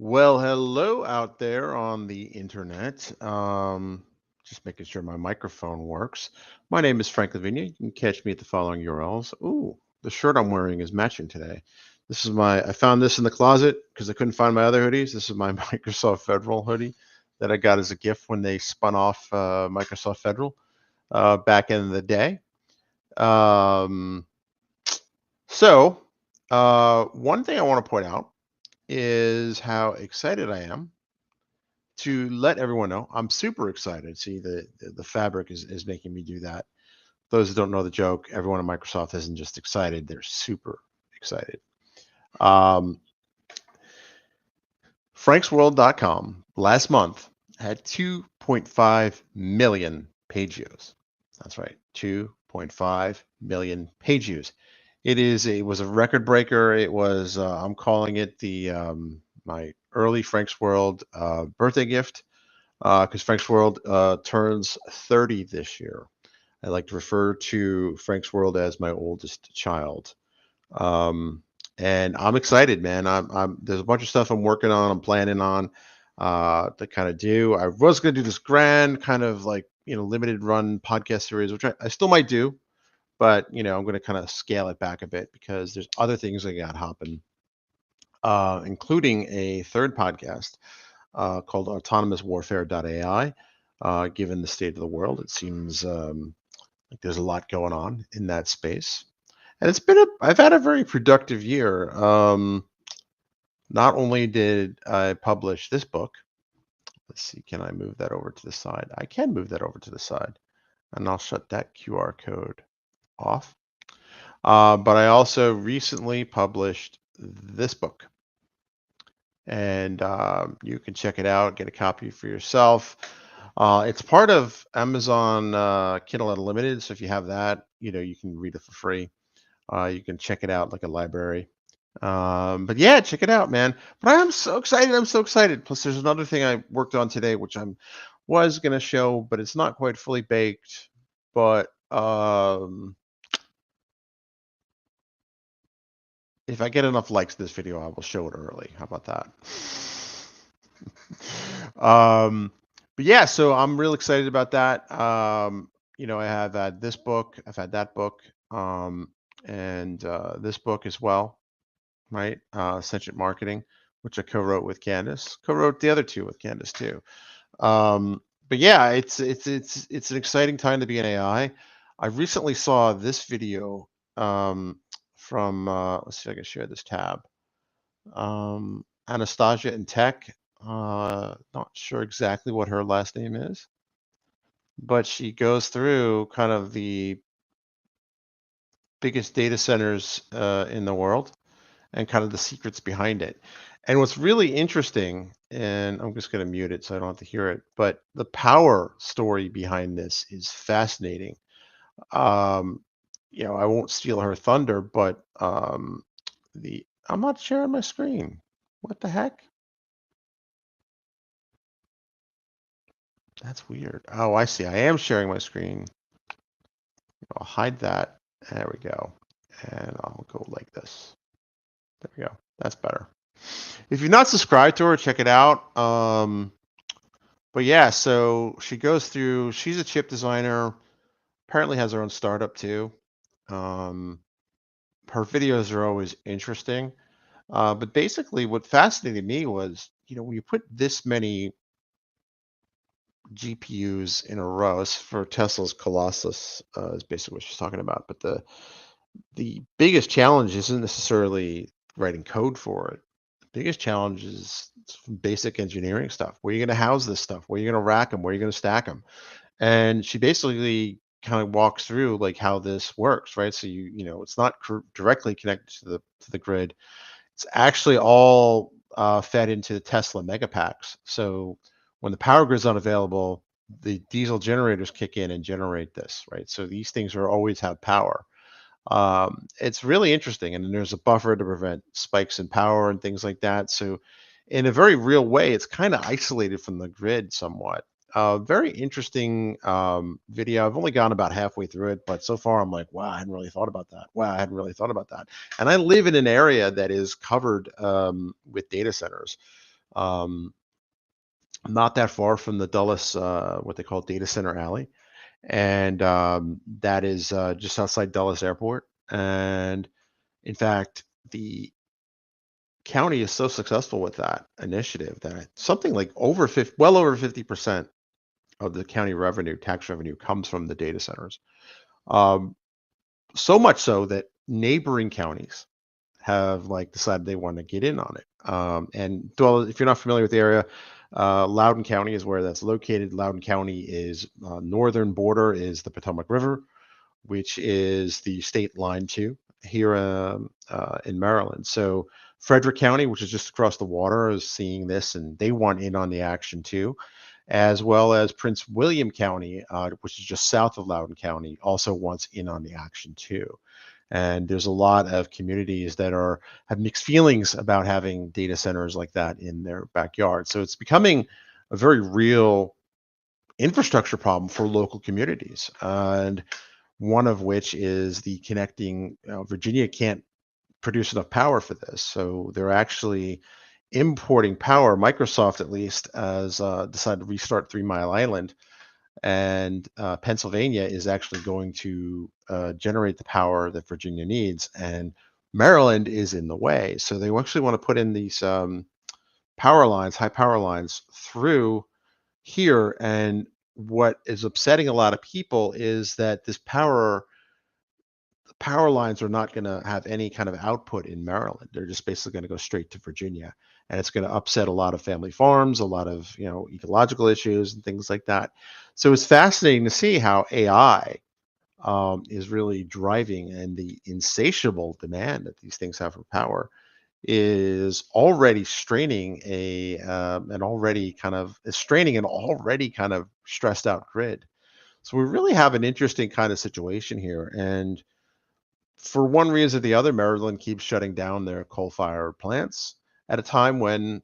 Well, hello out there on the internet. Just making sure my microphone works. My name is Frank Lavinia. You can catch me at the following URLs. Ooh, the shirt I'm wearing is matching today. I found this in the closet because I couldn't find my other hoodies. This is my Microsoft Federal hoodie that I got as a gift when they spun off Microsoft Federal back in the day. Um, One thing I want to point out is how excited I am to let everyone know. I'm super excited. See, the fabric is making me do that. Those who don't know the joke, everyone at Microsoft isn't just excited; they're super excited. Um, FranksWorld.com last month had 2.5 million page views. That's right, 2.5 million page views. It was a record breaker. It was I'm calling it the my early Frank's World birthday gift because Frank's World turns 30 this year. I like to refer to Frank's World as my oldest child. Um, and I'm excited, man. There's a bunch of stuff I'm working on, I'm planning on to kind of do. I was going to do this grand kind of like, limited run podcast series, which I still might do, but, I'm going to kind of scale it back a bit because there's other things I got hopping, including a third podcast called Autonomous Warfare.ai. Given the state of the world, it seems like there's a lot going on in that space. And I've had a very productive year. Not only did I publish this book, let's see, can I move that over to the side? I can move that over to the side, and I'll shut that QR code off. But I also recently published this book, and you can check it out, get a copy for yourself. It's part of Amazon Kindle Unlimited, so if you have that, you can read it for free. You can check it out like a library. But yeah, check it out, man. But I am so excited. I'm so excited. Plus, there's another thing I worked on today, which I was gonna show, but it's not quite fully baked. But if I get enough likes to this video, I will show it early. How about that? But yeah, so I'm real excited about that. I have had this book, I've had that book, and this book as well, right? Sentient Marketing, which I co-wrote with Candace. Co-wrote the other two with Candace too. But yeah, it's an exciting time to be in AI. I recently saw this video from let's see if I can share this tab. Anastasia in Tech. Not sure exactly what her last name is, but she goes through kind of the biggest data centers in the world and kind of the secrets behind it. And what's really interesting, and I'm just going to mute it so I don't have to hear it, but the power story behind this is fascinating. Um, I won't steal her thunder, but the I'm not sharing my screen. What the heck? That's weird. Oh, I see. I am sharing my screen. I'll hide that. There we go. And I'll go like this. There we go. That's better. If you're not subscribed to her, check it out. But yeah, so she goes through, she's a chip designer, apparently has her own startup too. Um, Her videos are always interesting. But basically, what fascinated me was, when you put this many GPUs in a row, for Tesla's Colossus, is basically what she's talking about. But the biggest challenge isn't necessarily writing code for it. The biggest challenge is basic engineering stuff. Where are you going to house this stuff? Where are you going to rack them? Where are you going to stack them? And she basically kind of walks through like how this works, right? So it's not directly connected to the grid. It's actually all fed into the Tesla Megapacks. So when the power grid's unavailable, the diesel generators kick in and generate this, right? So these things are always have power. It's really interesting, and then there's a buffer to prevent spikes in power and things like that. So, in a very real way, it's kind of isolated from the grid somewhat. Very interesting video. I've only gone about halfway through it, but so far I'm like, wow, I hadn't really thought about that. Wow, I hadn't really thought about that. And I live in an area that is covered with data centers. um, not that far from the Dulles, what they call Data Center Alley, and that is just outside Dulles Airport. And in fact, the county is so successful with that initiative that something like over 50, well over 50% of the county revenue, tax revenue, comes from the data centers. Um, so much so that neighboring counties have like decided they want to get in on it. And well, if you're not familiar with the area, Loudoun County is where that's located. Loudoun County is northern border is the Potomac River, which is the state line too here in Maryland. So Frederick County, which is just across the water, is seeing this and they want in on the action too, as well as Prince William County, which is just south of Loudoun County, also wants in on the action too. And there's a lot of communities that are have mixed feelings about having data centers like that in their backyard. So it's becoming a very real infrastructure problem for local communities. And one of which is the connecting, Virginia can't produce enough power for this. So they're actually importing power. Microsoft, at least, has decided to restart 3 Mile Island, and Pennsylvania is actually going to generate the power that Virginia needs, and Maryland is in the way. So they actually want to put in these power lines, high power lines through here. And what is upsetting a lot of people is that this power lines are not going to have any kind of output in Maryland. They're just basically going to go straight to Virginia, and it's going to upset a lot of family farms, a lot of ecological issues and things like that. So it's fascinating to see how AI is really driving, and the insatiable demand that these things have for power is already straining an already kind of stressed out grid. So we really have an interesting kind of situation here, and for one reason or the other, Maryland keeps shutting down their coal-fired plants at a time when,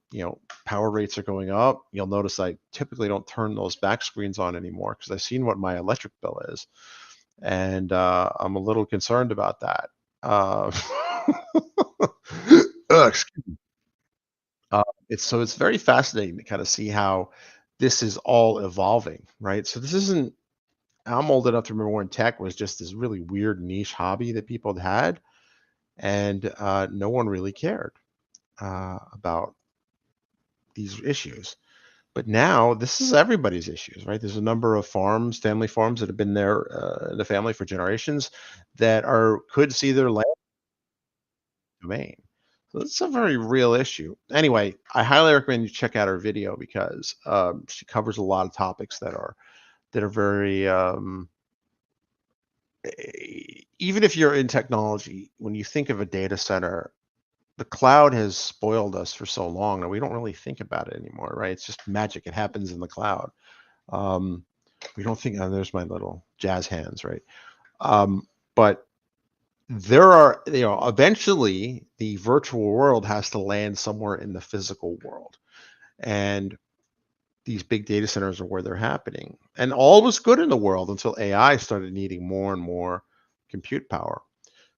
power rates are going up. You'll notice I typically don't turn those back screens on anymore because I've seen what my electric bill is, and I'm a little concerned about that. Uh, excuse me. It's very fascinating to kind of see how this is all evolving, right? So this isn't. I'm old enough to remember when tech was just this really weird niche hobby that people had, and no one really cared about these issues. But now this is everybody's issues, right? There's a number of farms, family farms that have been there in the family for generations that are could see their land domain. So it's a very real issue. Anyway, I highly recommend you check out her video because she covers a lot of topics that are very even if you're in technology, when you think of a data center, the cloud has spoiled us for so long that we don't really think about it anymore, right? It's just magic. It happens in the cloud. Um, we don't think, oh, there's my little jazz hands, right? But there are, eventually the virtual world has to land somewhere in the physical world. And these big data centers are where they're happening. And all was good in the world until AI started needing more and more compute power.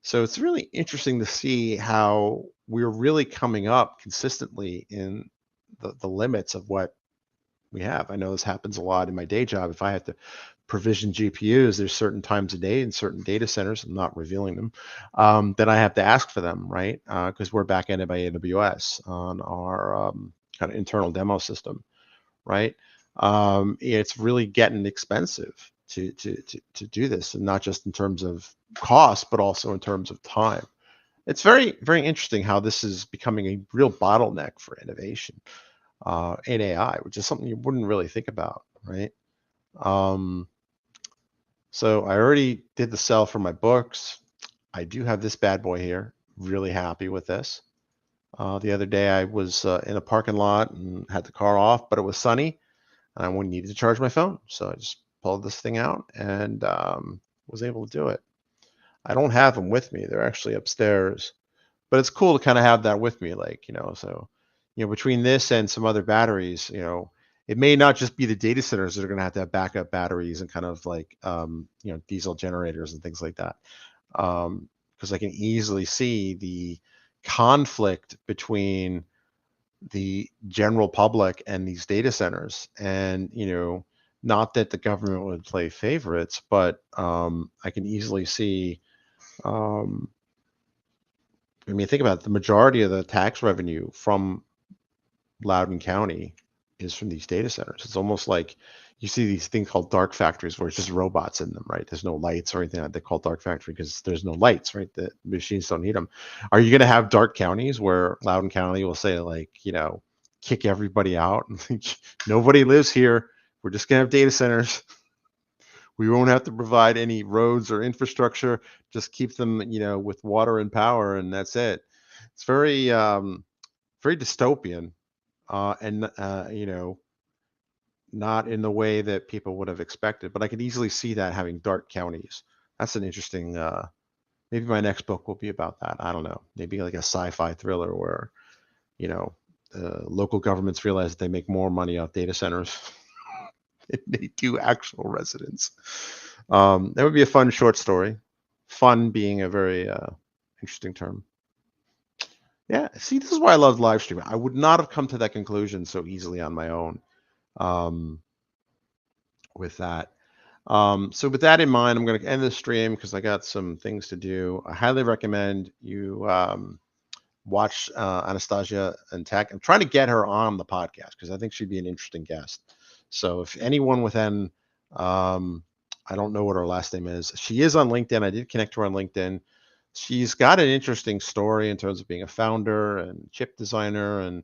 So it's really interesting to see how we're really coming up consistently in the limits of what we have. I know this happens a lot in my day job. If I have to provision GPUs, there's certain times a day in certain data centers, I'm not revealing them, that I have to ask for them, right? Because we're backended by AWS on our kind of internal demo system, right? It's really getting expensive to do this, and not just in terms of cost, but also in terms of time. It's very, very interesting how this is becoming a real bottleneck for innovation in AI, which is something you wouldn't really think about, right? Um, so I already did the sell for my books. I do have this bad boy here. Really happy with this. The other day I was in a parking lot and had the car off, but it was sunny and I needed to charge my phone. So I just pulled this thing out and was able to do it. I don't have them with me. They're actually upstairs, but it's cool to kind of have that with me. Like, so, between this and some other batteries, it may not just be the data centers that are going to have backup batteries and kind of like, diesel generators and things like that. Because I can easily see the conflict between the general public and these data centers. And, not that the government would play favorites, but I can easily see. Um, I mean, think about it, the majority of the tax revenue from Loudoun County is from these data centers. It's almost like you see these things called dark factories where it's just robots in them, right? There's no lights or anything like that. They call dark factory because there's no lights, right? The machines don't need them. Are you going to have dark counties where Loudoun County will say, like, kick everybody out and nobody lives here? We're just going to have data centers. We won't have to provide any roads or infrastructure. Just keep them, with water and power, and that's it. It's very dystopian, and not in the way that people would have expected. But I could easily see that having dark counties. That's an interesting. Maybe my next book will be about that. I don't know. Maybe like a sci-fi thriller where local governments realize that they make more money off data centers than they do actual residents. That would be a fun short story. Fun being a very interesting term. Yeah, see, this is why I love live streaming. I would not have come to that conclusion so easily on my own. With that. So with that in mind, I'm going to end the stream because I got some things to do. I highly recommend you watch Anastasia and Tech. I'm trying to get her on the podcast because I think she'd be an interesting guest. So if anyone within, I don't know what her last name is. She is on LinkedIn. I did connect to her on LinkedIn. She's got an interesting story in terms of being a founder and chip designer, and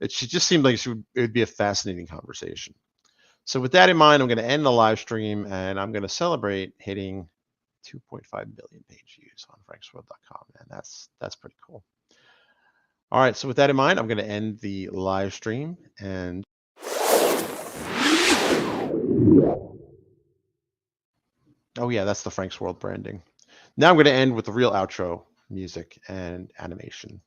she just seemed like it would be a fascinating conversation. So with that in mind, I'm going to end the live stream and I'm going to celebrate hitting 2.5 million page views on franksworld.com. And that's pretty cool. All right. So with that in mind, I'm going to end the live stream and oh yeah, that's the Frank's World branding. Now I'm going to end with the real outro music and animation.